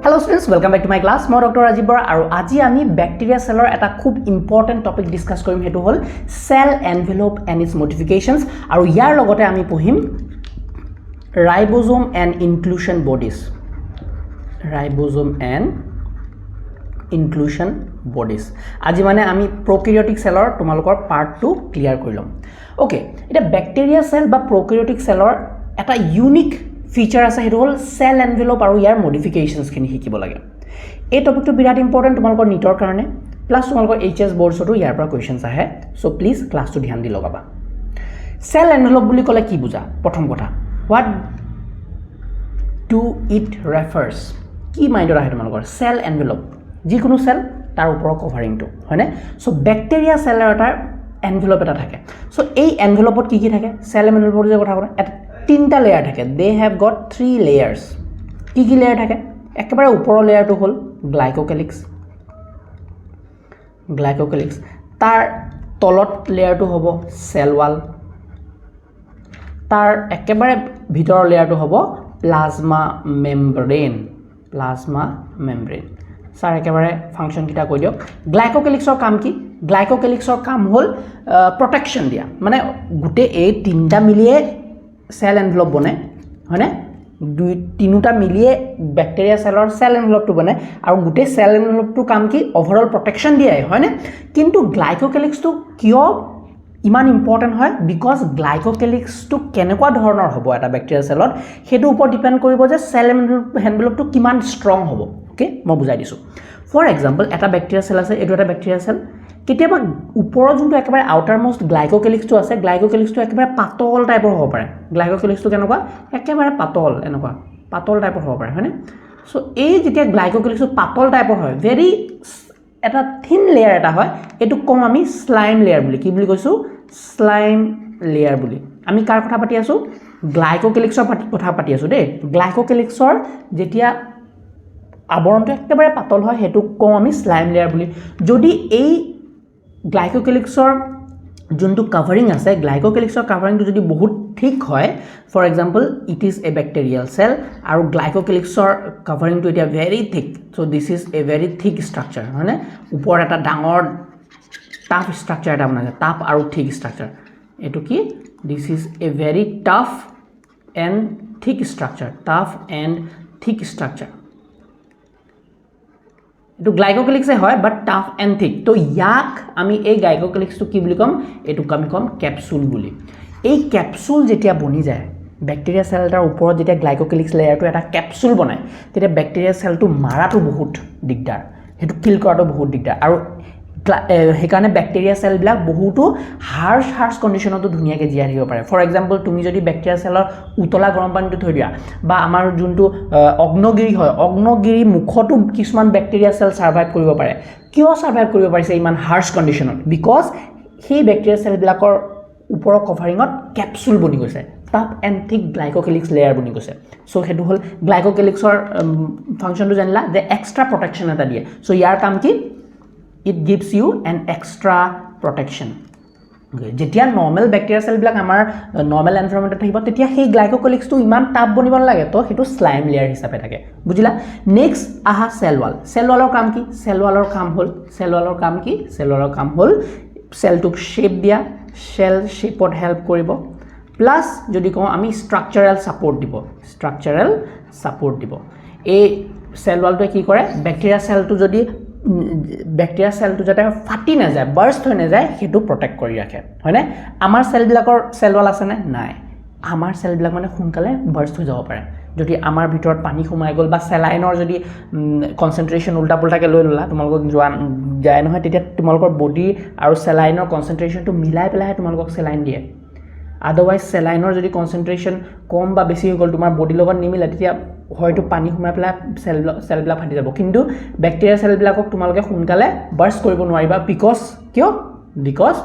Hello students, welcome back to my class. মই Dr. Rajib Borah আৰু আজি আমি ব্যাকটেৰিয়া সেলৰ এটা খুব ইম্পৰ্টেন্ট টপিক ডিসকাস কৰিম হেতু হল cell envelope and its modifications আৰু ইয়াৰ লগতে আমি পঢ়িম ribosome and inclusion bodies ribosome and inclusion bodies আজি মানে আমি প্ৰকাৰিঅটিক সেলৰ তোমালোকৰ পাৰ্ট 2 ক্লিয়াৰ কৰিলম ওকে এটা ব্যাকটেৰিয়া সেল বা প্ৰকাৰিঅটিক সেলৰ এটা ইউনিক ফিচাৰ আছে হেতু হল সেল এনভেলপ আৰু ইয়াৰ মডিফিকেশনস খিনি শিকিব লাগে এই টপিকটো বিৰাট ইম্পৰ্টেন্ট তোমালোকৰ নিটৰ কাৰণে প্লাস তোমালোকৰ এইচএস বৰ্ডছটো ইয়াৰ পৰা কোৱেশ্চনছ আহে সো প্লিজ ক্লাছটো ধ্যান দি লগাবা সেল এনভেলপ বুলি ক'লে কি বুজা প্ৰথম কথা হোৱাট ডু ইট ৰেফাৰ্স কি মাইন্ডত আহে তোমালোকৰ সেল এনভেলপ যিকোনো সেল তাৰ ওপৰৰ কভাৰিংটো হয়নে সো ব্যাকটেৰিয়া সেলৰ এটা এনভেলপ এটা থাকে সো এই এনভেলপত কি কি থাকে সেল এনভেলপৰ যে কথা ক'লে তিনটা লেয়াৰ থাকে দে হ্যাভ গট 3 লেয়াৰ্স কি কি লেয়াৰ থাকে একেবাৰে ওপৰৰ লেয়াৰটো হল গ্লাইকোকেলিক্স তাৰ তলত লেয়াৰটো হ'ব সেল ওয়াল তাৰ একেবাৰে ভিতৰৰ লেয়াৰটো হ'ব প্লাজমা মেমব্ৰেন স্যাৰ একেবাৰে ফাংশন কিটা কৈ দিয়ক গ্লাইকোকেলিক্সৰ কাম কি গ্লাইকোকেলিক্সৰ কাম হল প্ৰটেকশন দিয়া মানে গুটে এই তিনটা মিলিয়ে সেল এনভেলপ বনে হয়নে দুই তিনটা মিলিয়ে ব্যাকটেৰিয়া সেলৰ সেল এনভেলপটো বনে আৰু গুটে সেল এনভেলপটো কাম কি ওভাৰঅল প্ৰটেকশন দিয়াই হয়নে কিন্তু গ্লাইকোকেলিক্সটো কিয় ইমান ইম্পৰ্টেন্ট হয় বিকজ গ্লাইকোকেলিক্সটো কেনেকুৱা ধৰণৰ হ'ব এটা ব্যাকটেৰিয়া সেলত হেতু ওপৰত ডিপেন্ড কৰিব যে সেল এনভেলপটো কিমান ষ্ট্ৰং হ'ব ওকে মই বুজাই দিছো ফৰ এক্সাম্পল এটা ব্যাকটেৰিয়া সেল আছে এটো এটা ব্যাকটেৰিয়া সেল কেতিয়াবা ওপৰৰ যোনটো একেবাৰে আউটাৰ মোস্ট গ্লাইকোকেলিক্সটো আছে গ্লাইকোকেলিক্সটো একেবাৰে পাতল টাইপৰ হ'ব পাৰে গ্লাইকোকেলিক্সটো কেনেকুৱা একেবাৰে পাতল এনেকুৱা পাতল টাইপৰ হ'ব পাৰে হয়নে সো এই যেতিয়া গ্লাইকোকেলিক্সটো পাতল টাইপৰ হয় ভেৰি এটা থিন লেয়াৰ এটা হয় এটো কম আমি স্লাইম লেয়াৰ বুলি কি বুলি কৈছো স্লাইম লেয়াৰ বুলি আমি কাৰ কথা পাতি আছো গ্লাইকোকেলিক্সৰ কথা পাতি আছো দেই গ্লাইকোকেলিক্সৰ যেতিয়া আবৰণটো একেবাৰে পাতল হয় হেতু কম আমি স্লাইম লেয়াৰ বুলি যদি এই গ্লাইকোকেলিক্সৰ যোনটো কভাৰিং আছে গ্লাইকোকেলিক্সৰ কভাৰিংটো যদি বহুত ঠিক হয় for example it is a bacterial cell আৰু গ্লাইকোকেলিক্সৰ কভাৰিংটো এটা very thick so this is a very thick structure হয়নে ওপৰ এটা ডাঙৰ টাফ স্ট্ৰাকচাৰ এটা বনাইছে টাফ আৰু থিক স্ট্ৰাকচাৰ এটো কি this is a very tough and থিক স্ট্ৰাকচাৰ এটো গ্লাইকোকেলিক্সে হয় বাট টাফ এণ্ড থিক তো ইয়াক আমি এই গ্লাইকোকেলিক্সটো কি বুলি কম এটো কম ক্যাপসুল বুলি এই ক্যাপসুল যেতিয়া বনি যায় ব্যাকটেৰিয়া সেল এটাৰ ওপৰত যেতিয়া গ্লাইকোকেলিক্স লেয়াৰটো এটা ক্যাপসুল বনায় তেতিয়া ব্যাকটেৰিয়া সেলটো মাৰাটো বহুত দিগদাৰ হেতু কিল কৰাটো বহুত দিগদাৰ আৰু হেকাৰণে ব্যাকটেৰিয়া সেল বিলাক বহুতো হাৰ্শ কন্ডিশনতো ধুনিয়াকে জিয়াই থাকিব পাৰে ফৰ এক্সাম্পল তুমি যদি ব্যাকটেৰিয়া সেলৰ উতলা গৰম পানীটো থৈ দিয়া বা আমাৰ যোনটো অগ্নগিৰি হয় অগ্নগিৰি মুখতো কিছুমান ব্যাকটেৰিয়া সেল সাৰ্ভাইভ কৰিব পাৰে কিয় সাৰ্ভাইভ কৰিব পাৰিছে ইমান হাৰ্শ কন্ডিশনত বিকজ সেই ব্যাকটেৰিয়া সেল বিলাকৰ ওপৰৰ কভাৰিঙত ক্যাপসুল বনি গৈছে টাফ এণ্ড থিক গ্লাইকোকেলিক্স লেয়াৰ বনি গৈছে সো হেতু হল গ্লাইকোকেলিক্সৰ ফাংশনটো জানিলা যে এক্সট্ৰা প্ৰটেকশন এটা দিয়ে সো ইয়াৰ কাম কি it gives you an extra protection যেতিয়া নৰ্মাল ব্যাকটেৰিয়া সেল বিলাক আমাৰ নৰ্মাল এনভায়ৰনমেন্টত থাকিব তেতিয়া সেই গ্লাইকোকেলিক্সটো ইমান টাফ বনিব নালাগে তো হেতু স্লাইম লেয়াৰ হিচাপে থাকে বুজিলা নেক্সট আহা সেল ওয়ালৰ কাম কি সেল ওয়ালৰ কাম হল সেলটোক শেপ দিয়া সেল শেপত হেল্প কৰিব প্লাস যদি কওঁ আমি স্ট্ৰাকচাৰাল সাপোৰ্ট দিব এই সেল ওয়ালটোৱে কি কৰে ব্যাকটেৰিয়া সেলটো যাতে ফাটি না যায় বাৰ্ষ্ট হৈ না যায় হেতু প্ৰটেক্ট কৰি ৰাখে হয়নে আমাৰ সেল ওয়াল আছে নাই আমাৰ সেল বিলাক মানে সোনকালে বাৰ্ষ্ট হৈ যাব পাৰে যদি আমাৰ ভিতৰত পানী সোমাই গল বা সেলাইনৰ যদি কনসেন্ট্ৰেশন উল্টা পুল্টাকে লৈ ললা তোমালোকক যায় নহয় তেতিয়া তোমালোকৰ বডি আৰু সেলাইনৰ কনসেন্ট্ৰেশনটো মিলাই পেলাই তোমালোকক সেলাইন দিয়ে আদাৰৱাইজ সেলাইনৰ যদি কনসেন্ট্ৰেশন কম বা বেছি হৈ গল তোমাৰ বডি লগত নিমিলা তেতিয়া হয়তো পানী সোমাই পেলাই সেল বিলাক ফাটি যাব কিন্তু ব্যাকটেৰিয়া সেল বিলাকক তোমালোকে সোনকালে বাৰ্ষ্ট কৰিব নোৱাৰিবা বিকজ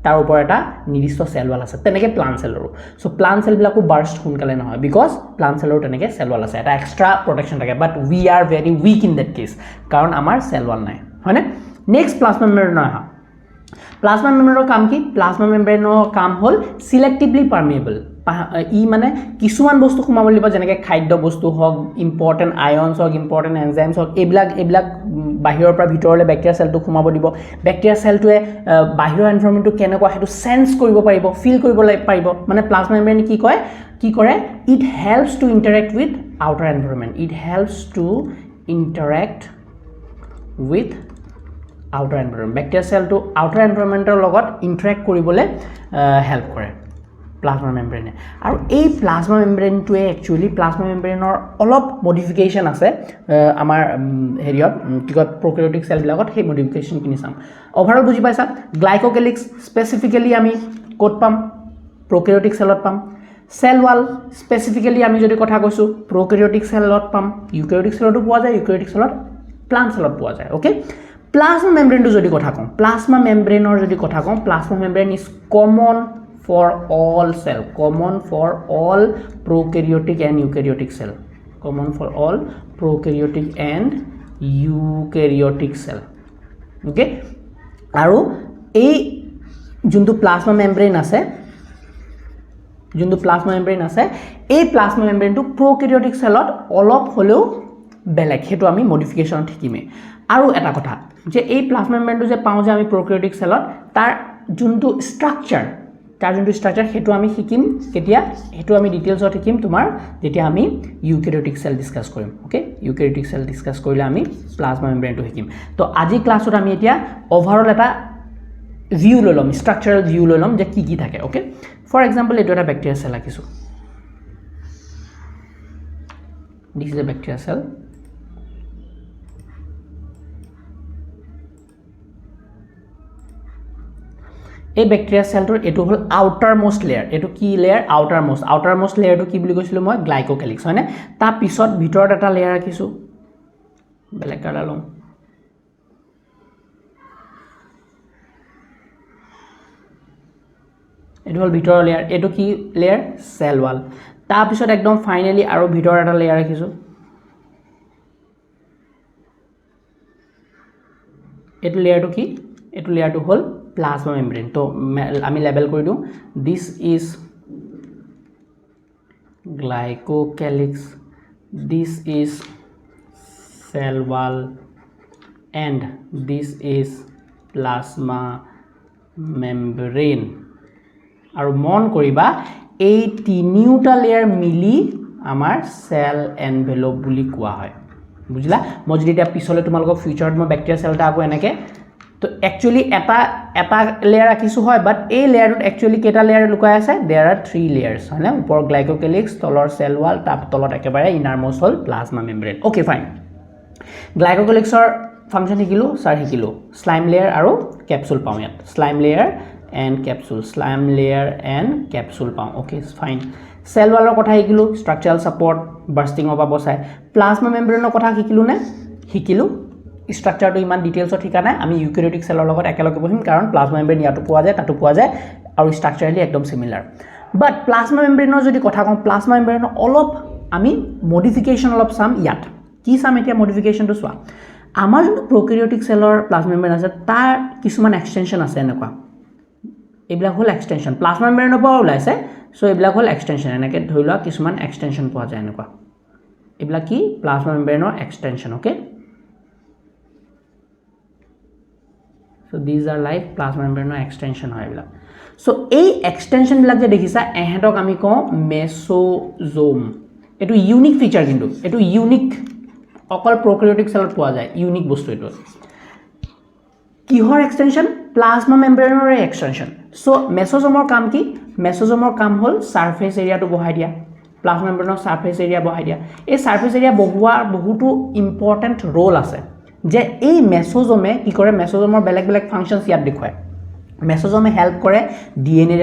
তাৰ ওপৰত এটা নিৰ্দিষ্ট সেল ওয়াল আছে তেনেকে প্লান্ট সেলৰো সো প্লান্ট সেল বিলাকো বাৰ্ষ্ট সোনকালে নহয় বিকজ প্লান্ট সেলৰো তেনেকে সেল ওয়াল আছে এটা এক্সট্ৰা প্ৰটেকশন থাকে but we are very weak in that case কাৰণ আমাৰ সেল ওয়াল নাই হয়নে নেক্সট প্লাজমা মেমব্ৰেন প্লাজমা মেমব্ৰেনৰ কাম কি প্লাজমা মেমব্ৰেনৰ কাম হল সিলেক্টিভলি পাৰ্মিয়েবল ই মানে কিছুমান বস্তু সোমাব লাগিব যেনেকৈ খাদ্য বস্তু হওক ইম্পৰ্টেণ্ট আয়নছ হওক ইম্পৰ্টেণ্ট এনজাইমছ হওক এইবিলাক বাহিৰৰ পৰা ভিতৰলৈ বেক্টেৰিয়া চেলটো সোমাব দিব বেক্টেৰিয়া চেলটোৱে বাহিৰৰ এনভাইৰনমেণ্টটো কেনেকুৱা সেইটো সেন্স কৰিব পাৰিব ফিল কৰিব পাৰিব মানে প্লাজমা মেমব্ৰেন কি কৰে it helps to interact with outer environment it helps to interact with outer environment bacteria চেলটো আউটাৰ এনভাইৰনমেণ্টৰ লগত ইণ্টাৰেক্ট কৰিবলৈ হেল্প কৰে প্লাজমা মেমব্ৰেনে আৰু এই প্লাজমা মেমব্ৰেনটোৱে একচুৱেলি প্লাজমা মেমব্ৰেনৰ অলপ মডিফিকেশ্যন আছে আমাৰ হেৰিয়ত কি কয় প্ৰক্যাৰিঅটিক চেলবিলাকত সেই মডিফিকেশ্যনখিনি চাম অভাৰঅল বুজি পাইছা গ্লাইকোকেলিক্স স্পেচিফিকেলি আমি ক'ত পাম প্ৰক্যাৰিঅটিক চেলত পাম সেল ওয়াল স্পেচিফিকেলি আমি যদি কথা কৈছো প্ৰক্যাৰিঅটিক চেলত পাম ইউক্যাৰিঅটিক চেলতো পোৱা যায় ইউক্যাৰিঅটিক চেলত প্লান্ট চেলত পোৱা যায় ওকে প্লাজমা মেমব্ৰেনটো যদি কথা কওঁ প্লাজমা মেমব্ৰেনৰ যদি কথা কওঁ plasma membrane is common for all cell common for all prokaryotic and eukaryotic cell common for all prokaryotic and eukaryotic cell okay আৰু এই যোনটো প্লাজমা মেমব্ৰেন আছে এই প্লাজমা মেমব্ৰেনটো প্ৰক্যাৰিঅটিক চেলত অলপ হলেও বেলেগ হেতু আমি মডিফিকেশন ঠিকিমে আৰু এটা কথা যে এই প্লাজমা মেমব্ৰেনটো যে পাওঁ যে আমি প্ৰক্যাৰিঅটিক চেলত তাৰ যোনটো ষ্ট্ৰাকচাৰ হেতু আমি শিকিম কেতিয়া হেতু আমি ডিটেইলছত শিকিম তোমাৰ যেতিয়া আমি ইউক্যাৰিঅটিক সেল ডিসকাস কৰিম ওকে ইউক্যাৰিঅটিক সেল ডিসকাস কৰিলে আমি প্লাজমা মেমব্ৰেনটো শিকিম তো আজি ক্লাছত আমি এতিয়া ওভাৰঅল এটা ভিউ লৈ লম ষ্ট্ৰাকচাৰাল ভিউ লৈ লম যে কি থাকে ওকে ফৰ এক্সাম্পল এটো এটা ব্যাকটেৰিয়া সেল আকিছো this is a bacteria cell এই ব্যাকটেৰিয়া সেলটোৰ এটো হল আউটাৰ মোস্ট লেয়াৰ এটো কি লেয়াৰ আউটাৰ মোস্ট লেয়াৰটো কি বুলি কৈছিলো মই গ্লাইকোকেলিক্স হয়নে তা পিছত ভিতৰত এটা লেয়াৰ ৰাখিছো বেলেগ কালাৰ লম এটো হল ভিতৰৰ লেয়াৰ এটো কি লেয়াৰ সেল ওয়াল তা পিছত একদম ফাইনালি আৰু ভিতৰৰ এটা লেয়াৰ ৰাখিছো এটো লেয়াৰটো কি এটো লেয়াৰটো হল plasma membrane तो আমি লেবেল কৰি দিও this is glycocalyx this is cell wall and this is plasma membrane আৰু মন কৰিবা এই তিনিটা লেয়াৰ মিলি আমাৰ সেল এনভেলপ বুলি কোৱা হয় বুজিলা মই যদি এটা পিছলে তোমালোকক ফিউচাৰত মই ব্যাকটেৰিয়া সেলটা আকৌ এনেকে তো একচুয়ালি এটা লেয়াৰ ৰাখিছো হয় বাট এই লেয়াৰত একচুয়ালি কেটা লেয়াৰ লুকাই আছে देयर आर 3 লেয়াৰ্স হয়নে ওপৰ গ্লাইকোকেলিক্স তলৰ সেল ওয়াল তাৰ তলত একেবাৰে ইনাৰমোস্ট হল প্লাজমা মেমব্ৰেন ওকে ফাইন গ্লাইকোকেলিক্সৰ ফাংচন শিকিলো সাৰ শিকিলো স্লাইম লেয়াৰ আৰু ক্যাপসুল পাওঁ ইয়াত স্লাইম লেয়াৰ এণ্ড ক্যাপসুল পাওঁ ওকে ফাইন সেল ওয়ালৰ কথা শিকিলো ষ্ট্ৰাকচাৰাল সাপোৰ্ট বাৰ্স্টিং অফ বসাই প্লাজমা মেমব্ৰেনৰ কথা শিকিলো স্ট্ৰাকচাৰটো ইমান ডিটেইলছত ঠিকা নাই আমি ইউক্যাৰিঅটিক সেলৰ লগত একেলগে বহিম কাৰণ প্লাজমা মেমব্ৰেন ইয়াতো পোৱা যায় তাতো পোৱা যায় আৰু স্ট্ৰাকচাৰালি একদম সিমিলাৰ বাট প্লাজমা মেমব্ৰেনৰ যদি কথা কওঁ প্লাজমা মেমব্ৰেনৰ অলপ আমি মডিফিকেশন অলপ চাম ইয়াত কি চাম এতিয়া মডিফিকেশনটো চোৱা আমাৰ যোনটো প্ৰক্যাৰিঅটিক সেলৰ প্লাজমা মেমব্ৰেন আছে তাৰ কিছুমান এক্সটেনশন আছে এনেকুৱা এইবিলাক হল এক্সটেনশন প্লাজমা মেমব্ৰেনৰ পৰা ওলাইছে সো এইবিলাক হল এক্সটেনশন এনেকে ধৰি লোৱা কিছুমান এক্সটেনশন পোৱা যায় এনেকুৱা এইবিলাক কি প্লাজমা মেমব্ৰেনৰ extension okay So these are like plasma membrane extension hoy bila so ei extension bilak je dekhisa ehetok ami ko mesosome etu unique feature kintu etu unique okol prokaryotic cell poa jay unique bostu etu kihor extension plasma membrane or extension so mesosome or kam ki mesosome or kam hol surface area to bohai dia plasma membrane surface area bohai dia ei surface area bohuar bohutu important role ase যে এই মেসোজোমে কি কৰে মেসোজোমৰ বেলেগ functions ইয়াত দেখুৱায় মেসোজোমে help কৰে DNA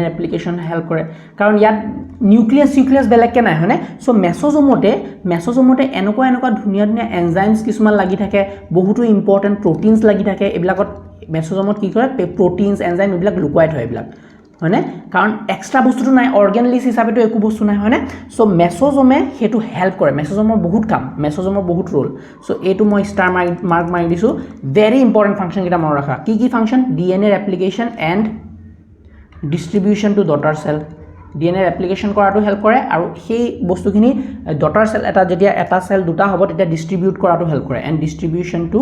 ৰেপ্লিকেশন help কৰে কাৰণ ইয়াত নিউক্লিয়াছ বেলেগকে নাই হয়নে সো মেসোজোমতে এনেকুৱা ধুনীয়া এনজাইমস কিছুমান লাগি থাকে বহুতো ইম্পৰ্টেন্ট প্ৰটিনস লাগি থাকে এবিলাকত মেসোজোমত কি কৰে প্ৰটিনস এনজাইম এবিলাক লুকুৱাই থয় এবিলাক হয়নে কাৰণ এক্সট্ৰা বস্তুটো নাই অৰ্গান লিস্ট হিচাপেটো একো বস্তু নাই হয়নে সো মেসোজোমে হেতু হেল্প কৰে মেসোজোমৰ বহুত কাম মেসোজোমৰ বহুত ৰোল সো এটো মই ষ্টাৰ মাৰ্ক মাৰি দিছো ভেৰি ইম্পৰ্টেন্ট ফাংশন কিটা মন ৰাখা কি function DNA replication and distribution to daughter cell DNA replication কৰাটো হেল্প কৰে আৰু সেই বস্তুখিনি ডটাৰ সেল এটা যেতিয়া এটা সেল দুটা হ'ব তেতিয়া ডিস্ট্ৰিবিউট কৰাটো হেল্প কৰে এন্ড ডিস্ট্ৰিবিউশন টু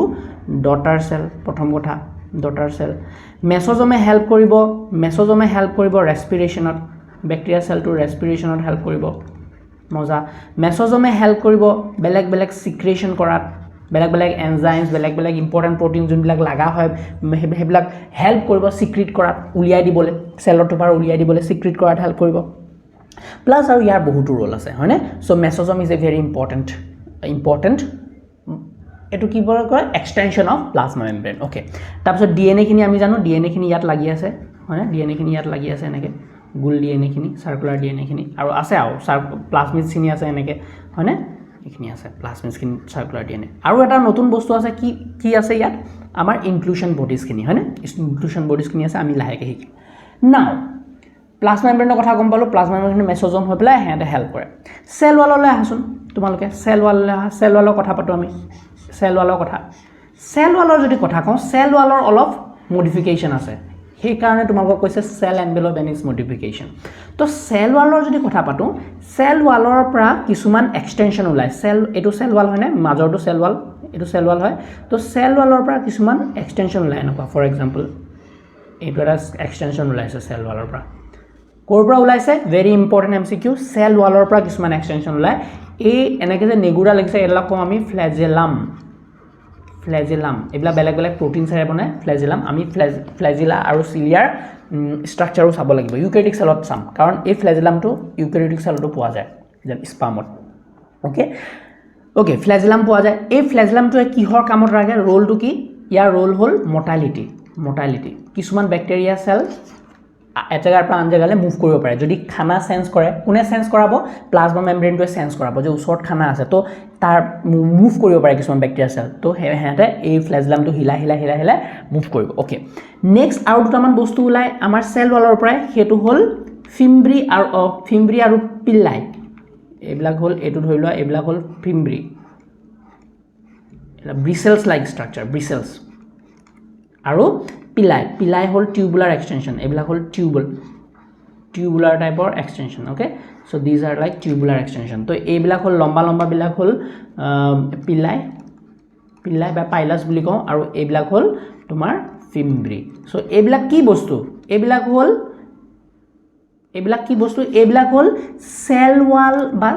ডটাৰ সেল প্ৰথম কথা ডটাৰ সেল মেসোজমে হেল্প কৰিব ৰেসপিৰেশনত ব্যাকটেৰিয়া সেলটো ৰেসপিৰেশনত হেল্প কৰিব মজা মেসোজমে হেল্প কৰিব বেলেগ বেলেগ সিক্ৰেশন কৰাত বেলেগ বেলেগ এনজাইমছ বেলেগ বেলেগ ইম্পৰ্টেন্ট প্ৰটিন যোনবিলাক লাগা হয় হেবিলাক হেল্প কৰিব সিক্ৰেট কৰাত উলিয়াই দিবলে সেলৰ টুপাৰ উলিয়াই দিবলে সিক্ৰেট কৰাত হেল্প কৰিব প্লাস আৰু ইয়াৰ বহুতো ৰোল আছে হয়নে so mesosome is a very important এটো কি কয় extension of plasma membrane okay তাৰপিছত ডিএনএ খিনি আমি জানো ডিএনএ খিনি ইয়াত লাগি আছে হয়নে ডিএনএ খিনি ইয়াত লাগি আছে এনেকে গুল ডিএনএ খিনি সাৰ্কুলাৰ ডিএনএ খিনি আৰু আছে আৰু প্লাজমিড খিনি আছে এনেকে হয়নে এখিনি আছে প্লাজমিড খিনি সাৰ্কুলাৰ ডিএনএ আৰু এটা নতুন বস্তু আছে কি আছে ইয়াত আমাৰ ইনক্লুশন বডিজ খিনি হয়নে ইনক্লুশন বডিজ খিনি আছে আমি লাহেকে শিকিম নাও প্লাজমা মেমব্ৰেনৰ কথা গম পালো প্লাজমা মেমব্ৰেন মেসোজম হৈ পেলাই হেতে হেল্প কৰে সেল ওয়াললৈ আহাচোন তোমালোকে সেল ওয়ালৰ কথা পাতো আমি সেল ওয়ালৰ যদি কথা কওঁ সেল ওয়ালৰ অলপ মডিফিকেশন আছে সেই কাৰণে তোমালোকক কৈছে cell envelope and its modification তো সেল ওয়ালৰ যদি কথা পাতো সেল ওয়ালৰ পৰা কিছুমান এক্সটেনশন ওলাই সেল এটো সেল ওয়াল হয়নে মাজৰটো সেল ওয়াল এটো সেল ওয়াল হয় তো সেল ওয়ালৰ পৰা কিছুমান এক্সটেনশন ওলাই এনেকুৱা ফৰ এক্সাম্পল এটো এটা এক্সটেনশন ওলাইছে সেল ওয়ালৰ পৰা কোৰ পৰা ওলাইছে ভেৰি ইম্পৰ্টেন্ট এমসিকিউ সেল ওয়ালৰ পৰা কিছুমান এক্সটেনশন ওলাই এই এনেকে যে নেগুৰা লাগিছে এলা কম আমি ফ্লেজেলাম এবিলা বেলেগ বেলেগ প্ৰটিন চাৰে বনে ফ্লেজেলাম আমি ফ্লেজিলা আৰু সিলিয়াৰ স্ট্ৰাকচাৰও চাব লাগিব ইউক্যাৰিওটিক সেলত চাম কাৰণ এই ফ্লেজেলামটো ইউক্যাৰিওটিক সেলতো পোৱা যায় যেন স্পামত ওকে ফ্লেজেলাম পোৱা যায় এই ফ্লেজেলামটো কিহৰ কামত লাগে ৰোলটো কি ইয়াৰ ৰোল হল মৰ্টালিটি কিছুমান ব্যাকটেৰিয়া সেল এটাগাৰ পৰা আন জাগালে মুভ কৰিব পাৰে যদি খানা সেন্স কৰে কোনে সেন্স কৰাব প্লাজমা মেমব্ৰেনটোৱে সেন্স কৰাব যে ওচৰত খানা আছে তো তাৰ মুভ কৰিব পাৰে কিছুমান ব্যাকটেৰিয়া সেল তো হেতে এই ফ্লেজেলামটো হিলা মুভ কৰিব ওকে নেক্সট আৰু দুটামান বস্তু ওলাই আমাৰ সেল ওয়ালৰ পৰা হেতু হল ফিম্ব্ৰি আৰু পিল্লাই এইবিলাক হল এটো ধৰি লোৱা এইবিলাক হল ফিম্ব্ৰি এটা ব্ৰিসেলস লাইক স্ট্ৰাকচাৰ ব্ৰিসেলস আৰু পিলাই হল টিউবুলাৰ এক্সটেনশন এবিলা হল টিউবুলাৰ টাইপৰ extension okay so this are like tubular extension তো এইবিলা হল লম্বা বিলাক হল পিলাই বা পাইলাস বুলি কওঁ আৰু এইবিলা হল তোমাৰ ফিম্ব্ৰি সো এইবিলা কি বস্তু এইবিলা হল সেল ওয়াল বা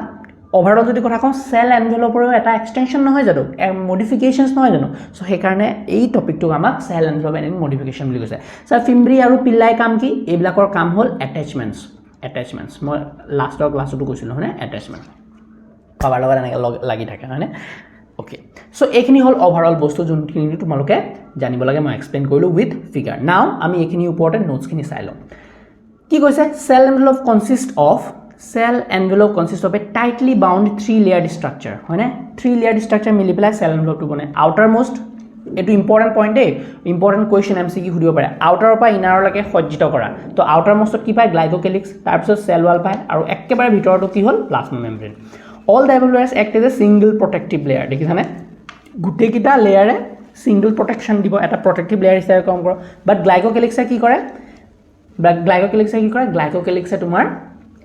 ওভাৰঅল যদি কথা কওঁ সেল এনভেলপৰ এটা এক্সটেনশন নহয় জানো মডিফিকেশনস নহয় জানো সো সেই কাৰণে এই টপিকটো আমাক সেল এনভেলপ এন্ড মডিফিকেশন বুলি কৈছে সো ফিম্ব্ৰি আৰু পিল্লাই কাম কি এইবিলাকৰ কাম হল অ্যাটাচমেন্টস মই লাষ্টৰ ক্লাছটো কৈছিলো হয়নে অ্যাটাচমেন্ট পাৱাৰ লগত এনেকৈ লাগি থাকে হয়নে ওকে সো এইখিনি হল ওভাৰঅল বস্তু যোনখিনি তোমালোকে জানিব লাগে মই এক্সপ্লেইন কৰিলো উইথ ফিগাৰ নাও আমি এইখিনি ওপৰতে নোটছখিনি চাই লওঁ কি কৈছে cell envelope consists of a tightly bound 3-layered structure হয়নে 3-layered structure মিলি পেলাই cell envelope টো বনে outermost এটো important point important question MCQ সুধিব পাৰে আউটাৰৰ পৰা ইনাৰৰ লৈকে সজ্জিত কৰা তো আউটাৰমোষ্টত কি পায় গ্লাইকোকেলিক্স তাৰপিছত সেল ওয়াল পায় আৰু একেবাৰে ভিতৰটো কি হল plasma membrane all the above layers act as a single protective layer দেখিছানে গুটেই কিটা লেয়াৰে সিঙ্গল প্ৰটেকশন দিব এটা প্ৰটেক্টিভ লেয়াৰ হিচাপে কাম কৰে বাট গ্লাইকোকেলিক্সে কি কৰে গ্লাইকোকেলিক্সে তোমাৰ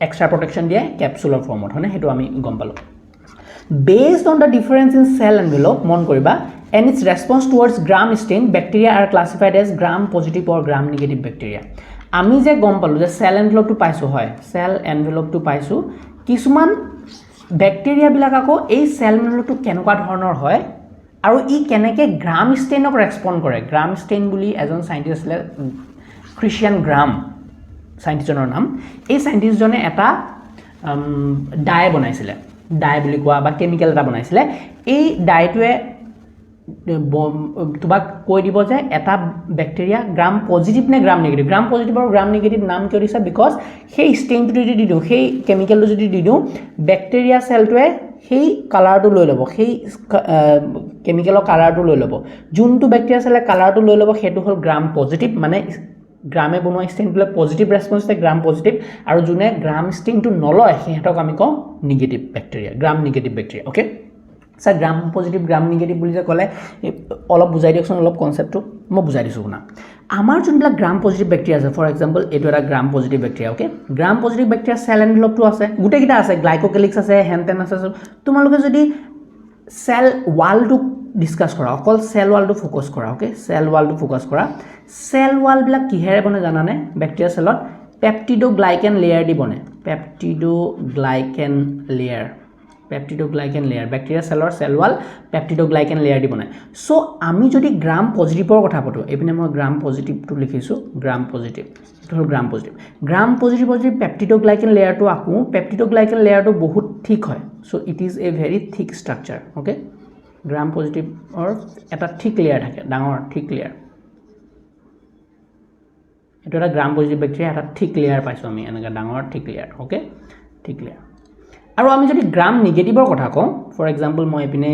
extra protection দিয়ে capsular formত হয়নে হেতু আমি গম পালো based on the difference in cell envelope মন কৰিবা and its response towards gram stain bacteria are classified as gram positive or gram negative bacteria আমি যে গম পালো যে cell envelope টো পাইছো হয় cell envelope টো পাইছো কিছুমান ব্যাকটেৰিয়া বিলাক আকৌ এই cell envelope টো কেনেকুৱা ধৰণৰ হয় আৰু ই কেনেকে গ্ৰাম ষ্টেইনক ৰেসপন্ড কৰে গ্ৰাম ষ্টেইন বুলি এজন সাইন্টিষ্ট আছিল ক্ৰিশ্চিয়ান গ্ৰাম সাইন্টিষ্টৰ নাম এই সাইন্টিষ্টজনে এটা ডাই বনাইছিলে ডাই বুলি কোৱা বা কেমিক্যাল এটা বনাইছিলে এই ডাইটোৱে তোমাক কৈ দিব যে এটা ব্যাকটেৰিয়া গ্ৰাম পজিটিভ নে গ্ৰাম নেগেটিভ গ্ৰাম পজিটিভ আৰু গ্ৰাম নেগেটিভ নাম কিয় দিছে বিকজ সেই ষ্টেইনটো যদি দিও সেই কেমিক্যালটো যদি দিও ব্যাকটেৰিয়া সেলটোৱে সেই কালাৰটো লৈ লব সেই কেমিক্যালৰ কালাৰটো লৈ লব যোনটো ব্যাকটেৰিয়া সেলে কালাৰটো লৈ লব হেতু হল গ্ৰাম পজিটিভ মানে গ্ৰামে বনোৱা ষ্টেইনটোলে পজিটিভ ৰেসপন্স তে গ্ৰাম পজিটিভ আৰু যোনে গ্ৰাম ষ্টেইনটো নলয় হেতক আমি কওঁ negative bacteria gram negative bacteria okay sir gram positive gram negative বুলি যে ক'লে অলপ বুজাই দিয়কচোন অলপ কনসেপ্টটো মই বুজাই দিছোঁ শুনা আমাৰ যোনবিলাক গ্ৰাম পজিটিভ বেক্টেৰিয়া আছে ফৰ এক্সাম্পল এইটো এটা গ্ৰাম পজিটিভ বেক্টেৰিয়া ওকে গ্ৰাম পজিটিভ বেক্টেৰিয়া সেল এনভেলপটো আছে গোটেইকেইটা আছে গ্লাইকোকেলিক্স আছে হেনটেন আছে তোমালোকে যদি সেল ওয়ালটো ডিসকাস কৰা অকল সেল ওয়ালটো ফোকাস কৰা ওকে সেল ওয়ালটো ফোকাস কৰা সেল ওয়াল বিলাক কিহেৰে বনে জানানে বেক্টেৰিয়া সেলত পেপটিডোগ্লাইকেন লেয়াৰ দি বনে পেপটিডোগ্লাইকেন লেয়াৰ বেক্টেৰিয়া সেলৰ সেল ওয়াল পেপটিডোগ্লাইকেন লেয়াৰ দি বনায় সো আমি যদি গ্ৰাম পজিটিভৰ কথা পাতো এপিনে মই গ্ৰাম পজিটিভটো লিখিছো গ্ৰাম পজিটিভ গ্ৰাম পজিটিভৰ যদি পেপটিডোগ্লাইকেন লেয়াৰটো আকো পেপটিডোগ্লাইকেন লেয়াৰটো বহুত ঠিক হয় so it is a very thick structure okay গ্ৰাম পজিটিভৰ এটা ঠিক লেয়াৰ থাকে ডাঙৰ ঠিক লেয়াৰ এটো এটা গ্ৰাম পজিটিভ বেক্টেৰিয়া এটা ঠিক লেয়াৰ পাইছো আমি এনেকা ডাঙৰ ঠিক লেয়াৰ ওকে ঠিক লেয়াৰ আৰু আমি যদি গ্ৰাম নিগেটিভৰ কথা কওঁ ফৰ এক্সাম্পল মই এপিনে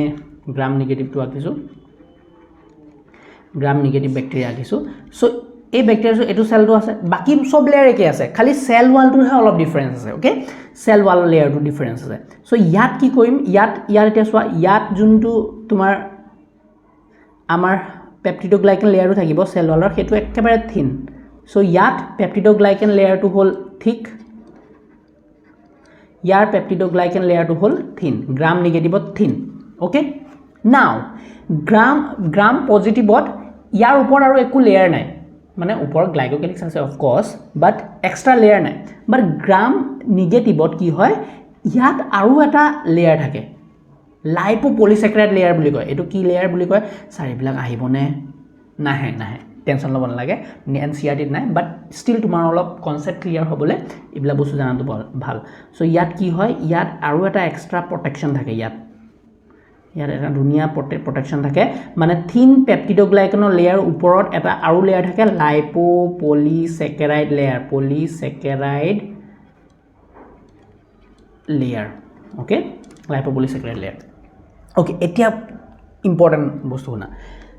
গ্ৰাম নিগেটিভটো আকিছো গ্ৰাম নিগেটিভ বেক্টেৰিয়া আকিছো সো এই বেক্টেৰিয়াটো এটো সেলটো আছে বাকি সব লেয়াৰ একে আছে খালি সেল ওয়ালটোহে অলপ ডিফাৰেন্স আছে ওকে সেল ওয়াল লেয়াৰটো ডিফাৰেন্স আছে সো ইয়াত কি কৰিম ইয়াত এতিয়া সোৱা ইয়াত যোনটো তোমাৰ আমাৰ পেপটিডোগ্লাইকেন লেয়াৰটো থাকিব সেল ওয়ালৰ হেতু একেবাৰে থিন সো ইয়াত পেপটিডোগ্লাইকেন লেয়াৰটো হল থিক ইয়াৰ পেপটিডোগ্লাইকেন লেয়াৰটো হল থিন গ্ৰাম নিগেটিভত থিন ওকে নাও গ্ৰাম পজিটিভত ইয়াৰ ওপৰ আৰু একো লেয়াৰ নাই মানে ওপৰ গ্লাইকোকেলিক্স আছে of course but extra layer নাই বাট গ্ৰাম নিগেটিভত কি হয় ইয়াত আৰু এটা লেয়াৰ থাকে লাইপোপলিস্যাকাৰাইড লেয়াৰ বুলি কয় এটো কি লেয়াৰ বুলি কয় চাৰিবিলাক আহিবনে নাহে টেনশন লব নালাগে এনসিআৰটি নাই বাট স্টিল তোমাৰ অলপ কনসেপ্ট ক্লিয়াৰ হ'বলে ইবলা বস্তু জানাটো ভাল সো ইয়াত কি হয় ইয়াত আৰু এটা এক্সট্ৰা প্ৰটেকশন থাকে ইয়াত এটা দুনিয়া প্ৰটেকশন থাকে মানে থিন পেপটিডোগ্লাইকেনৰ লেয়াৰ ওপৰত এটা আৰু লেয়াৰ থাকে লাইপোপলিস্যাকাৰাইড লেয়াৰ ওকে লাইপোপলিস্যাকাৰাইড লেয়াৰ ওকে এতিয়া ইম্পৰ্টেন্ট বস্তু না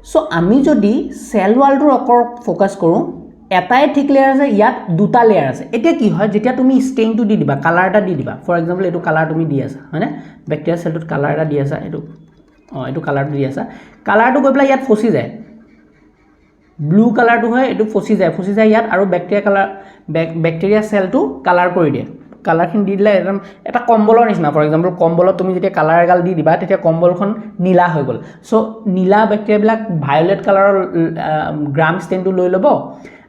সো আমি যদি সেল ওয়ালটোৰ ওপৰত ফোকাস কৰো এটাই ঠিক লেয়াৰ আছে ইয়াত দুটা লেয়াৰ আছে এতিয়া কি হয় যেতিয়া তুমি ষ্টেইনটো দি দিবা কালাৰ এটা দি দিবা ফৰ এক্সাম্পল এটো কালাৰ তুমি দি আছা হয়নে বেক্টেৰিয়া সেলটোত কালাৰ এটা দি আছা এটো কালাৰটো দি আছা কালাৰটো গৈ পেলাই ইয়াত ফসি যায় ব্লু কালাৰটো হয় এটো ফসি যায় ইয়াত আৰু বেক্টেৰিয়া সেলটো কালাৰ কৰি দিয়ে কালাৰখিনি দি দিলে এটা কম্বলৰ নিচিনা ফৰ এক্সাম্পল কম্বলত তুমি যেতিয়া কালাৰ এগাল দি দিবা তেতিয়া কম্বলখন নীলা হৈ গল সো নীলা বেক্টেৰিয়াবিলাক ভায়োলেট কালাৰৰ গ্ৰাম ষ্টেইনটো লৈ লব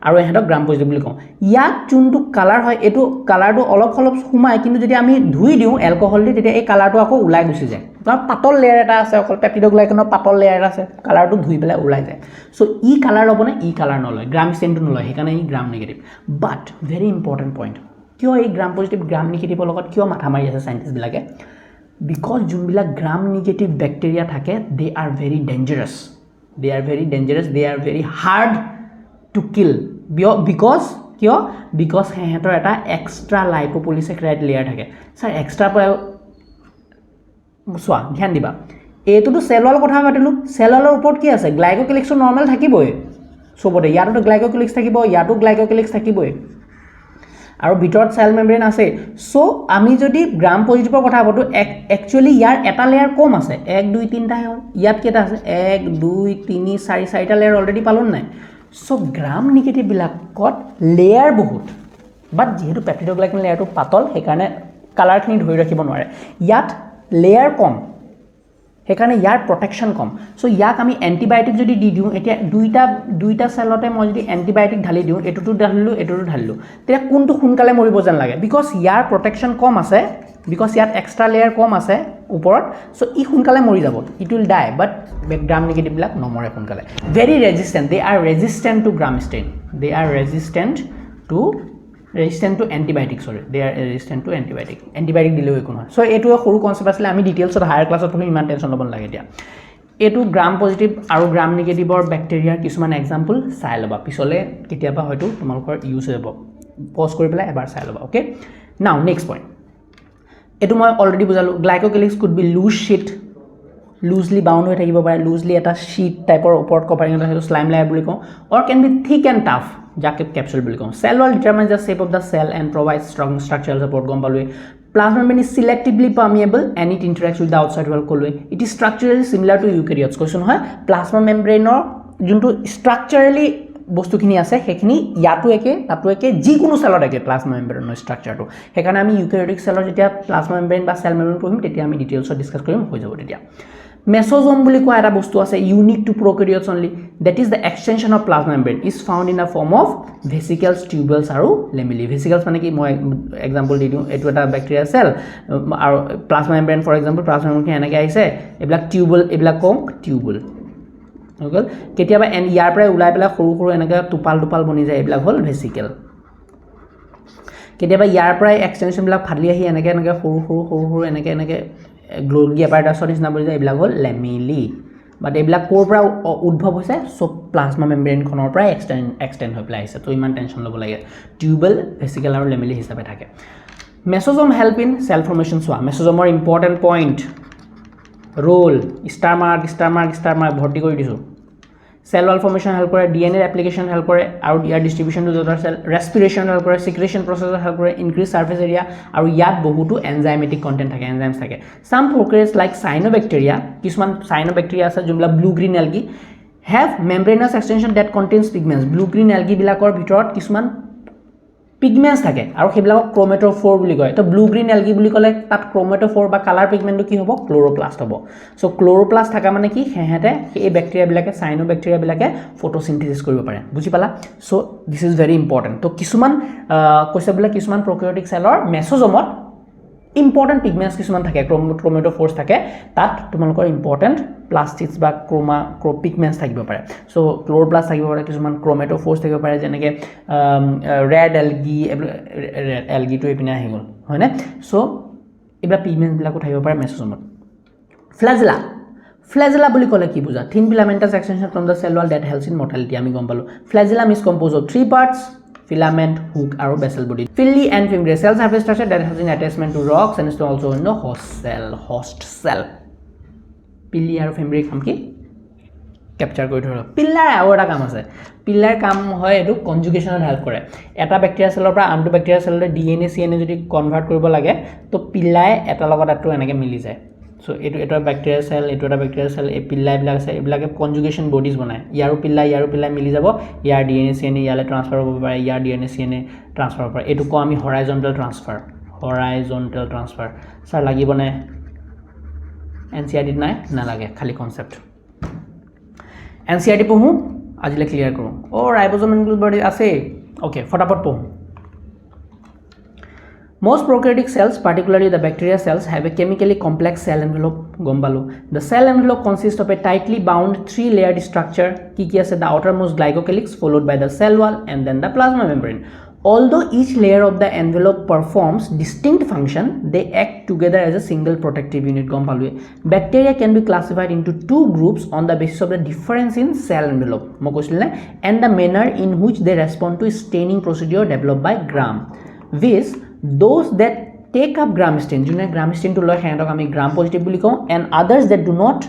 আৰু এহেতক গ্ৰাম পজিটিভ বুলি কওঁ ইয়াত যোনটো কালাৰ হয় এটো কালাৰটো অলপ সুমাই কিন্তু যদি আমি ধুই দিও এলকহল দি তেতিয়া এই কালাৰটো আকৌ উলাই গুছি যায় কাৰণ পাতল লেয়াৰ এটা আছে অকল পেপটিডোগ্লাইকেনৰ পাতল লেয়াৰ আছে কালাৰটো ধুই পেলাই উলাই যায় সো ই কালাৰ ল'বনে ই কালাৰ নলয় গ্ৰাম ষ্টেইনটো নলয় সেইকাৰণে ই গ্ৰাম নিগেটিভ বাট ভেৰি ইম্পৰ্টেন্ট পইণ্ট কিয় এই গ্ৰাম পজিটিভ গ্ৰাম নিগেটিভৰ লগত কিয় মাথা মাৰি আছে সাইন্টিষ্ট বিলাকে বিকজ যোনবিলাক গ্ৰাম নিগেটিভ বেক্টেৰিয়া থাকে they are very dangerous they are very hard to kill because হেহেতৰ এটা এক্সট্ৰা লাইপোপলিস্যাকাৰাইড লেয়াৰ থাকে স্যাৰ এক্সট্ৰা সোৱা ধ্যান দিবা এইটোতো সেল ওয়াল কথা পাতিলো সেল ওয়ালৰ ওপৰত কি আছে গ্লাইকোকেলিক্স নৰ্মেল থাকিবই সবতে ইয়াতো গ্লাইকোকেলিক্স থাকিব ইয়াতো গ্লাইকোকেলিক্স থাকিবই আৰু ভিতৰত সেল মেমব্ৰেন আছে সো আমি যদি গ্ৰাম পজিটিভৰ কথা পাতো একচুয়ালি ইয়াৰ এটা লেয়াৰ কম আছে 1 2 3 টা হ'ল ইয়াত কেটা আছে 1 2 3 4 4টা লেয়াৰ অলৰেডি পালন নাই সো গ্ৰাম নিগেটিভ বিলাকত লেয়াৰ বহুত বাট যেহেতু পেপটিডোগ্লাইকেন লেয়াৰটো পাতল সেইকাৰণে কালাৰখিনি ধৰি ৰাখিব নোৱাৰে ইয়াত লেয়াৰ কম সেইকাৰণে ইয়াৰ প্ৰটেকশন কম সো ইয়াক আমি এন্টিবায়োটিক যদি দি দিও এতিয়া দুইটা সেলতে মই যদি এন্টিবায়োটিক ঢালি দিও এটোটো ঢালিলো তেতিয়া কোনটো সোনকালে মৰিব যেন লাগে বিকজ ইয়াৰ প্ৰটেকশন কম আছে বিকজ ইয়াত এক্সট্ৰা লেয়াৰ কম আছে ওপৰত সো ই সোনকালে মৰি যাব it will dye but gram negative বিলাক নমৰে সোনকালে ভেৰি ৰেজিস্ট্যান্ট দে আৰ ৰেজিস্ট্যান্ট টু গ্ৰাম ষ্টেইন দে আৰ ৰেজিস্ট্যান্ট টু এন্টিবায়োটিক এন্টিবায়োটিক দিলেও একো নহয় সো এটো সৰু কনসেপ্ট আছিল আমি ডিটেইলছত হায়াৰ ক্লাছত পঢ়ি ইমান টেনশন ল'ব নালাগে এতিয়া এটো গ্ৰাম পজিটিভ আৰু গ্ৰাম নিগেটিভৰ বেক্টেৰিয়াৰ কিছুমান এক্সাম্পল চাই ল'বা পিছলে কেতিয়াবা হয়তো তোমালোকৰ ইউজ হ'ব পজ কৰি পেলাই এবাৰ চাই ল'বা ওকে নাও নেক্সট পইণ্ট এটো মই অলৰেডি বুজালো glycocalyx could be loose sheet loosely bound হৈ থাকিব পাৰে লুজলি এটা শীট টাইপৰ ওপৰত কভাৰিং এটা হেতু স্লাইম লেয়াৰ বুলি কওঁ অৰ ক্যান বি থিক এণ্ড টাফ jacket capsule বুলি কওঁ cell wall determines the shape of the cell and provides strong structural support গম পালোৱে Plasma membrane is selectively permeable and it interacts with the outside wall kolwe. It is structurally similar to eukaryotes. Question hoy plasma membrane or junto structurally বস্তুখিনি আছে হেখিনি ইয়াটো একে তাতো একে যিকোনো সেলত একে plasma মেমব্ৰেনৰ ষ্ট্ৰাকচাৰটো হেকাৰণে আমি ইউক্যাৰিওটিক সেলৰ যেতিয়া প্লাজমা মেমব্ৰেন বা সেল মেমব্ৰেন পঢ়িম তেতিয়া আমি ডিটেইলছত ডিসকাস কৰিম হৈ যাব তেতিয়া মেসোজোম বুলি কোৱা এটা বস্তু আছে unique to prokaryotes only that is the extension of plasma membrane is found in a form of vesicles tubules আৰু লেমেলি ভেসিকলস মানে কি মই এক্সাম্পল দি দিওঁ এটো এটা ব্যাকটেৰিয়া সেল আৰু plasma membrane for example plasma membrane এনেকৈ আহিছে এবিলাক টিউবুল এবিলাক কম টিউবুল ওকেল কেতিয়াবা এন ইয়াৰ পৰা উলাই পেলা সৰু সৰু এনেকা টুপাল টুপাল বনি যায় এবিলাক হল ভেসিকেল কেতিয়াবা ইয়াৰ পৰা এক্সটেনশন বিলাক ফালি আহি এনেকা এনেকা সৰু সৰু সৰু সৰু এনেকা এনেকা গ্লোগি এপাৰটাছৰ নিচিনা বনি যায় এবিলাক হল লেমিলি বাট এবিলাক কোৰ পৰা উদ্ভৱ হৈছে সব প্লাজমা মেমব্ৰেন খনৰ পৰা এক্সটেন্ড হৈ পেলাই আছে তো ইমান টেনশন ল'ব লাগে টিউবুল ভেসিকেল আৰু লেমিলি হিচাপে থাকে mesosome help in cell formation সোৱা মেসোজোমৰ important point role star mark भर्ती कर दिसो सेल वॉल फॉर्मेशन हेल्प करे डीएनए एप्लीकेशन हेल्प करे और यार distribution to other cell respiration help करे सिक्रेशन प्रोसेस हेल्प करे इंक्रीज सरफेस एरिया और यात बहुतो एंजाइमेटिक कंटेंट থাকে एंजाइम्स থাকে सम प्रोकैरियोट्स लाइक साइनोबैक्टीरिया किसमान साइनोबैक्टीरिया আছে जोला blue green algae have membranous extension that contains pigments blue green algae बिलाकर ভিতৰত किसमान पिगमेंट्स থাকে আৰু হেবিলাকক ক্ৰোমেটোফোৰ বুলি কয় তো ব্লু গ্ৰীন এলগি বুলি কলে তাত ক্ৰোমেটোফোৰ বা কালাৰ পিগমেন্টটো কি হ'ব ক্লোৰোপ্লাস্ট হ'ব সো ক্লোৰোপ্লাস্ট থাকা মানে কি হেহেতে এই ব্যাকটেৰিয়া বিলাকে সাইনোব্যাকটেৰিয়া বিলাকে ফটোসিনথেসিস কৰিব পাৰে বুজি পালা so this is very important তো কিছুমান কৈছে বলে কিছুমান প্ৰকাৰিঅটিক সেলৰ মেসোজোমত ইম্পৰ্টেন্ট পিগমেন্টস কিছুমান থাকে ক্ৰোমেটোফোৰস থাকে তাত তোমালোকৰ ইম্পৰ্টেন্ট প্লাস্টিক্স বা পিগমেন্টস থাকিব পাৰে সো ক্লোৰোপ্লাস্ট থাকিব পাৰে কিছুমান ক্ৰোমেটোফোৰস থাকিব পাৰে যেনেকে ৰেড এলগি তো এপিনে আহি গল হয়নে সো এবা পিগমেন্টস বিলাকো থাকিব পাৰে মেসোজোমত flagella বুলি কলে কি বুজা thin filamentous extension from the cell wall that helps in motility আমি গম পালো flagellum is composed of three parts filament hook আৰু basal body filly and fimbriae cell surface structure that has in attachment to rocks and is also in the host cell pilli আৰু fimbriae কাম কি ক্যাপচাৰ কৰি ধৰা পিল্লাৰ আৰু এটা কাম আছে পিল্লাৰ কাম হয় এটো কনজুগেশনত হেল্প কৰে এটা ব্যাকটেৰিয়া সেলৰ পৰা আনটো ব্যাকটেৰিয়া সেললৈ ডিএনএ সিএনএ যদি কনভাৰ্ট কৰিব লাগে তো পিল্লাই এটা লগত আটো এনেকে মিলি যায় সো এটা ব্যাকটেৰিয়া সেল এটা ব্যাকটেৰিয়া সেল এই পিল্লাই বিলাক আছে এবিলাকে কনজুগেশন বডিজ বনায় ইয়াৰো পিল্লাই মিলি যাব ইয়াৰ ডিএনএ সিএনএ ইয়ালে ট্ৰান্সফাৰ হ'ব পাৰে ইয়াৰ ডিএনএ সিএনএ ট্ৰান্সফাৰ হ'ব পাৰে এটো কো আমি হৰাইজন্টাল ট্ৰান্সফাৰ স্যাৰ লাগিব না এনসিআৰটি নাই না লাগে খালি কনসেপ্ট এনসিআৰটি পঢ়ো আজিলে ক্লিয়াৰ কৰো ও রাইবোজোম ইনক্লুড বডি আছে ওকে ফটাফট পঢ়ো Most prokaryotic cells, particularly the bacteria cells, have a chemically complex cell envelope. Gombalu. The cell envelope consists of a tightly bound three-layered structure. Kiki ase the outermost glycocalyx, followed by the cell wall, and then the plasma membrane. Although each layer of the envelope performs distinct function, they act together as a single protective unit. Gombalu. Bacteria can be classified into two groups on the basis of the difference in cell envelope, and the manner in which they respond to staining procedure developed by Gram. This those that take up gram stain june gram stain to loy handok ami gram positive buli ko and others that do not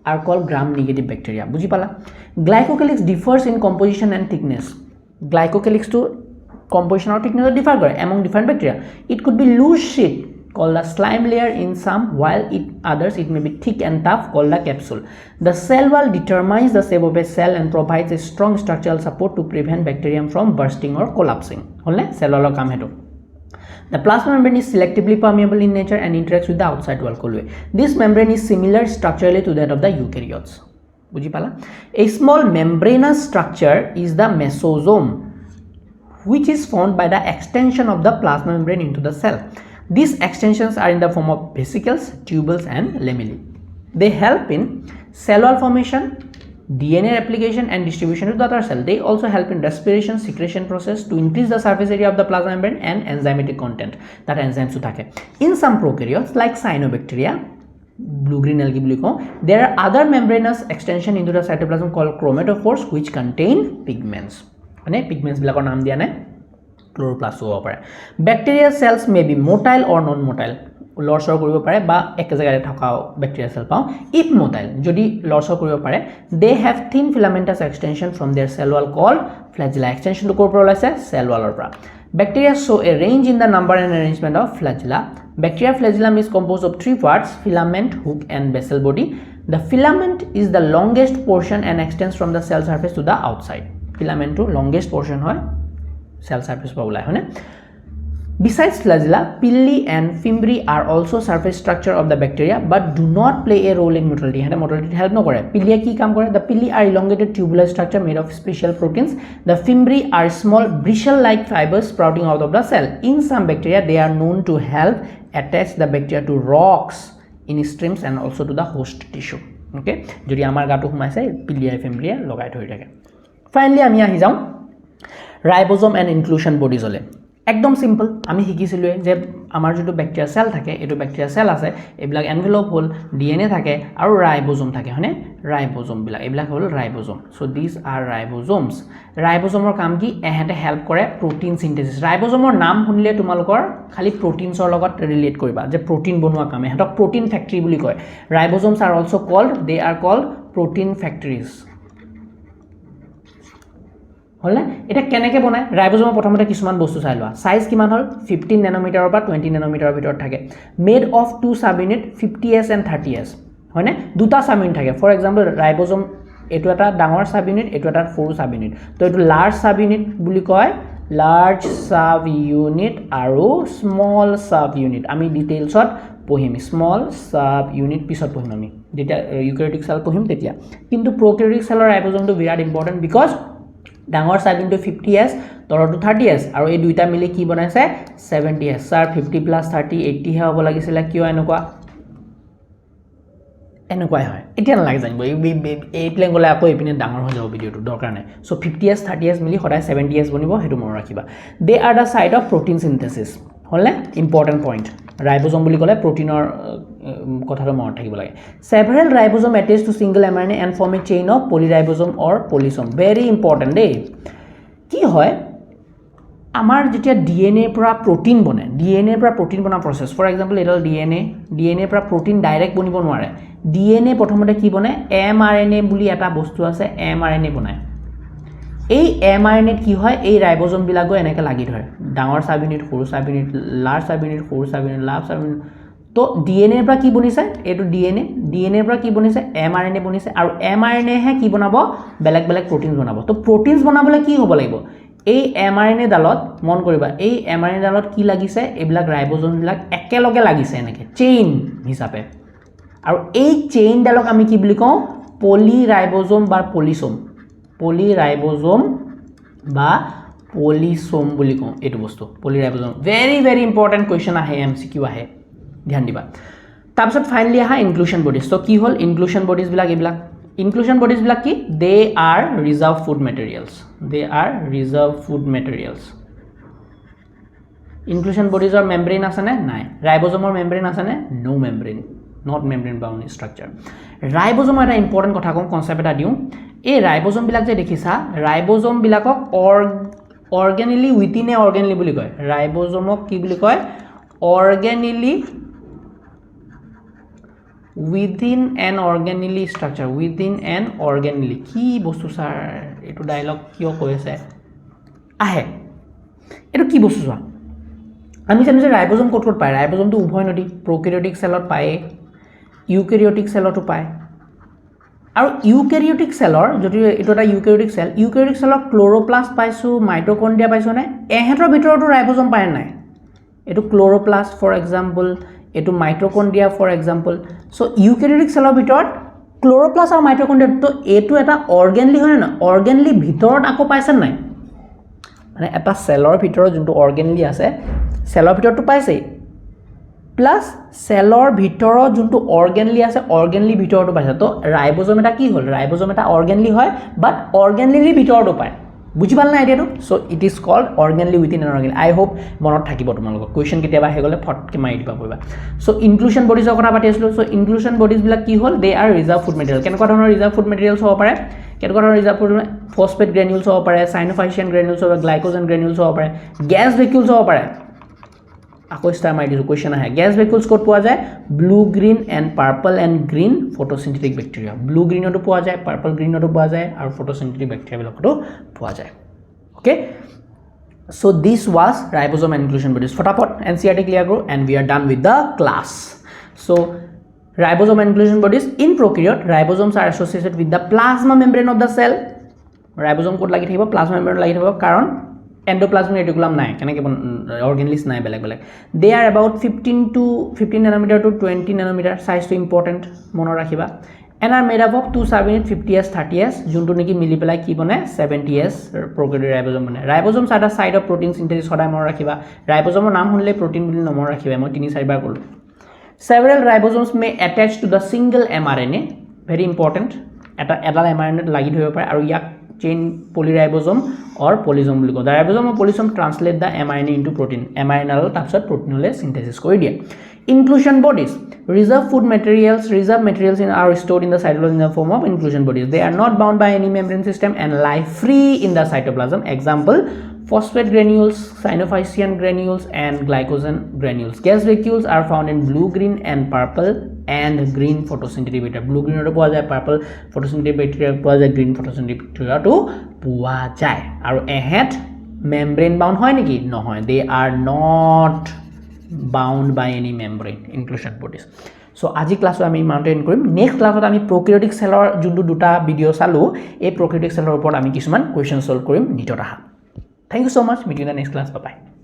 are called gram negative bacteria buji pala glycocalyx differs in composition and thickness glycocalyx to composition or thickness differ kore among different bacteria it could be loose sheet called the slime layer in some while others it may be thick and tough called the capsule the cell wall determines the shape of a cell and provides a strong structural support to prevent bacterium from bursting or collapsing holne cell wall kam hetu The plasma membrane is selectively permeable in nature and interacts with the outside wall. This membrane is similar structurally to that of the eukaryotes. Buji pala? A small membranous structure is the mesosome, which is formed by the extension of the plasma membrane into the cell. These extensions are in the form of vesicles, tubules, and lamellae. They help in cell wall formation, DNA replication and distribution to the other cell. They also help in respiration, secretion process to increase the surface area of the plasma membrane and enzymatic content that enzymes take. In some prokaryotes like cyanobacteria, blue-green algae buliko, there are other membranous extension into the cytoplasm called chromatophores which contain pigments. Ane pigments bilakor naam dia nai chloroplast hobo pare. Bacterial cells may be motile or non-motile. লৰচৰ কৰিব পাৰে বা এক জায়গায় থকা bacteria cell পাও if motile যদি লৰচৰ কৰিব পাৰে they have thin filamentous extension from their cell wall called flagella extension to কৰ পৰা ওলাইছে cell wallৰ পৰা Bacteria show a range in the number and arrangement of flagella. Bacteria flagellum is composed of 3 parts: filament, hook, and basal body. The filament is the longest portion and extends from the cell surface to the outside. Filament to longest portion hoy cell surface pa ulai hoy ne. Besides flagella, pili and fimbri are also surface structure of the bacteria but do not play a role in motility. Heta motility help no kore. Pili ki kaam kore? The pili are elongated tubular structure made of special proteins. The fimbri are small bristle-like fibers sprouting out of the cell. In some bacteria, they are known to help attach the bacteria to rocks in streams and also to the host tissue. Okay? Jodi amar gato humaise pili and fimbri logai thoi thake. Finally, ami ahi jao ribosome and inclusion bodies ole. একদম simple আমি শিকিছিলো যে আমাৰ যেটো bacteria cell থাকে এটো bacteria cell আছে এবিলাক envelope হল DNA থাকে আৰু ৰাইবোজোম থাকে হয়নে ৰাইবোজোম বিলাক এবিলাক হল ৰাইবোজোম সো দিস আৰ ৰাইবোজোমস ৰাইবোজোমৰ কাম কি এহেতে হেল্প কৰে প্ৰটিন সিনথেসিস ৰাইবোজোমৰ নাম শুনিলে তোমালোকৰ খালি প্ৰটিনছৰ লগত ৰিলেট কৰিবা যে প্ৰটিন বনোৱা কাম এহেতক প্ৰটিন ফ্যাক্টৰি বুলি কয় ribosomes are also called they are called protein factories হল এটা কেনেকে বনায় ৰাইবোজোমৰ প্ৰথমতে কিছুমান বস্তু চাই লোৱা সাইজ কিমান হল 15 ন্যানোমিটাৰৰ পৰা 20 ন্যানোমিটাৰৰ ভিতৰত থাকে made of two subunit 50s and 30s হয়নে দুটা সাব ইউনিট থাকে ফৰ এক্সাম্পল ৰাইবোজোম এটো এটা ডাঙৰ সাব ইউনিট এটো এটা সৰু সাব ইউনিট তো এটো লাৰ্জ সাব ইউনিট বুলি কয় লাৰ্জ সাব ইউনিট আৰু স্মল সাব ইউনিট আমি ডিটেইলছত পঢ়িম স্মল সাব ইউনিট পিছত পঢ়িম আমি যেতিয়া ইউক্যারিওটিক সেল পঢ়িম তেতিয়া কিন্তু প্ৰকাৰিওটিক সেলৰ ৰাইবোজোমটো বিৰাট ইম্পৰ্টেন্ট বিকজ ডাঙৰ সাব ইনটু 50s তলটো 30s আৰু এই দুইটা মিলি কি বনাইছে 70s স্যাৰ 50 + 30 80 হে হ'ব লাগিছিল কিয় এনেকুৱা হয় এতিয়া নালাগে জানিব এই প্লেন গলে আকৌ ইপিনে ডাঙৰ হৈ যাব ভিডিওটো দৰকাৰ নাই সো 50s 30s মিলি সদায় 70s বনিব হেতু মনত ৰাখিবা they are the site of protein synthesis হলনে ইম্পৰ্টেন্ট পইণ্ট ৰাইবোজোম বুলি কলে প্ৰটিনৰ কথাটো মনত থাকিব লাগে several ribosome attach to single mRNA and form a chain of polyribosome or polysome very important দেই কি হয় আমাৰ যেতিয়া ডিএনএ পৰা প্ৰটিন বনে ডিএনএ পৰা প্ৰটিন বনা প্ৰসেস ফৰ এক্সাম্পল এডাল ডিএনএ পৰা প্ৰটিন ডাইৰেক্ট বনিব নোৱাৰে ডিএনএ প্ৰথমতে কি বনে এমআৰএনএ বুলি এটা বস্তু আছে এমআৰএনএ বনায় এই এমআৰএনএ কি হয় এই ৰাইবোজোম বিলাগো এনেকে লাগি ধৰে ডাঙৰ সাব ইউনিট সৰু subunit large subunit সৰু subunit large subunit তো ডিএনএ পৰা কি বনিছে এটো ডিএনএ পৰা কি বনিছে এমআৰএনএ বনিছে আৰু এমআৰএনএ হে কি বনাব বেলেগ বেলেগ প্ৰটিনছ বনাব তো প্ৰটিনছ বনাবলৈ কি হ'ব লাগিব এই এমআৰএনএ ডালত মন কৰিবা এই এমআৰএনএ ডালত কি লাগিছে এইবিলাক ৰাইবোজোম বিলাক একেলগে লাগিছে এনেকে চেইন হিচাপে আৰু এই চেইন ডালক আমি কি বুলি কওঁ পলিৰাইবোজোম বা পলিৰাইবোজোম বা পলিসোম বুলি কওঁ এটো বস্তু পলিৰাইবোজোম ভেৰি ভেৰি ইম্পৰ্টেন্ট কোৱেশ্চন আহে এমসিকিউ আহে ধ্যান দিবা তাৰপিছত ফাইনালি আহা ইনক্লুশন বডিজ তো কি হল ইনক্লুশন বডিজ বিলাক এইবিলাক ইনক্লুশন বডিজ বিলাক কি they are reserve food materials inclusion বডিজৰ মেমব্ৰেন আছে নে নাই ৰাইবোজোমৰ মেমব্ৰেন আছে নে no membrane not membrane bound structure ৰাইবোজোম এটা ইম্পৰ্টেন্ট কথা কম কনসেপ্ট এটা দিও এই ৰাইবোজোম বিলাক যে দেখিছা ৰাইবোজোম বিলাকক অৰ্গানিলি উইথিন এ অৰ্গানিলি বুলি কয় ৰাইবোজোমক কি বুলি কয় অৰ্গানিলি within an organelle structure within an organelle কি বস্তু স্যার এটো ডায়লগ কিয় কৈছে আহে এটো কি বস্তু স্যার আমি জানো যে রাইবোজোম ক'ত পায় রাইবোজোমটো উভয় নদী প্ৰকাৰিওটিক সেলত পায় ইউক্যাৰিওটিক সেলতো পায় আৰু ইউক্যাৰিওটিক সেলৰ যদি এটো এটা ইউক্যাৰিওটিক সেলৰ ক্লোৰোপ্লাস্ট পাইছো মাইটোকন্ড্ৰিয়া পাইছো নে এহেতৰ ভিতৰতো ৰাইবোজোম পায় নাই এটো ক্লোৰোপ্লাস্ট ফৰ এক্সাম্পল এটো মাইটোকন্ড্ৰিয়া ফৰ এক্সাম্পল সো ইউক্যাৰিওটিক সেলৰ ভিতৰত ক্লোৰোপ্লাস্ট আৰু মাইটোকন্ড্ৰিয়া তো এটো এটা অৰ্গানলি হয় না অৰ্গানলি ভিতৰত আকৌ পাইছে নাই মানে এটা সেলৰ ভিতৰত যোনটো অৰ্গানলি আছে সেলৰ ভিতৰতো পাইছে প্লাস সেলৰ ভিতৰত যোনটো অৰ্গানলি আছে অৰ্গানলি ভিতৰতো পাইছে তো ৰাইবোজোম এটা কি হল ৰাইবোজোম এটা অৰ্গানলি হয় বাট অৰ্গানলি ভিতৰতো পায় বুজি পাল না আইডিয়াটো so it is called organelle within an organelle I hope মনত থাকিব তোমালোকৰ কোৱেশ্চন কেতিয়াবা হে গলে ফটকে মাৰি দিবা পইবা সো ইনক্লুশন বডিজৰ কথা পাতি আছিলো সো ইনক্লুশন বডিজ বিলাক কি হল দে আৰ ৰিজাৰ্ভ ফুড মেটেৰিয়েল কেনেকুৱা ধৰণৰ ৰিজাৰ্ভ ফুড মেটেৰিয়েলছ হ'ব পাৰে কেনেকুৱা ধৰণৰ ৰিজাৰ্ভ ফুড ফসফেট গ্ৰেনুলছ হ'ব পাৰে সাইনোফাইচিয়ান গ্ৰেনুলছ হ'ব গ্লাইকোজেন গ্ৰেনুলছ হ'ব পাৰে গ্যাস ভেকিউলছ হ'ব পাৰে আকৌ স্টাৰ মাই দিছো কোৱেশ্চন আহে গ্যাস ভেকিউলছ ক'ত পোৱা যায় blue green and purple and green photosynthetic bacteria blue গ্ৰীনতো পোৱা যায় পাৰ্পল গ্ৰীনতো পোৱা যায় আৰু ফটোসিন্থেটিক ব্যাকটেৰিয়া বিলাকতো পোৱা যায় okay So this was ribosome and inclusion bodies. Fatapot NCERT clear karo and we are done with the class. So ribosome and inclusion bodies in prokaryote, ribosomes are associated with the plasma membrane of the cell. Ribosome code lagi thakibo, plasma membrane lagi thakibo karon endoplasmic reticulum nai kenake organelles nai belag belag. They are about 15 nanometer to 20 nanometer size to important mono rakhiba and are made up of 2 subunit 50s 30s junto neki mili pelai ki bone 70s prokaryote ribosome bone. Ribosomes are the site of protein synthesis hoda mono rakhiba. Ribosome naam hunle protein boli nomor rakhiba moi 3 4 bar kolu. Several ribosomes may attach to the single mRNA, very important. Eta mRNA lagi thoi pare aru yak chain polyribosome or polysome boli ko. The ribosome or polysome translate the mRNA into protein. mRNA aro tapsot protein hole synthesis kori dia. Inclusion bodies, reserve materials are stored in the cytoplasm in the form of inclusion bodies. They are not bound by any membrane system and lie free in the cytoplasm. Example, phosphate granules, synophysian granules and glycogen granules. Gas vacuoles are found in blue, green and purple and green photosynthetic bacteria. Blue, green oto poa jay, purple photosynthetic bacteria poa jay, green photosynthetic bacteria to poa jay. Aru ehet membrane bound hoy neki? No hoy. They are not bound by any membrane. Inclusion bodies. So আজি class আমি mountain কৰিম next ক্লাসত আমি prokaryotic cellৰ যোনটো দুটা video চালো এই prokaryotic cellৰ ওপৰত আমি কিছুমান কোৱেশ্চন সলভ কৰিম নিটত আহা Thank you so much. Meet you in the next class. Bye bye.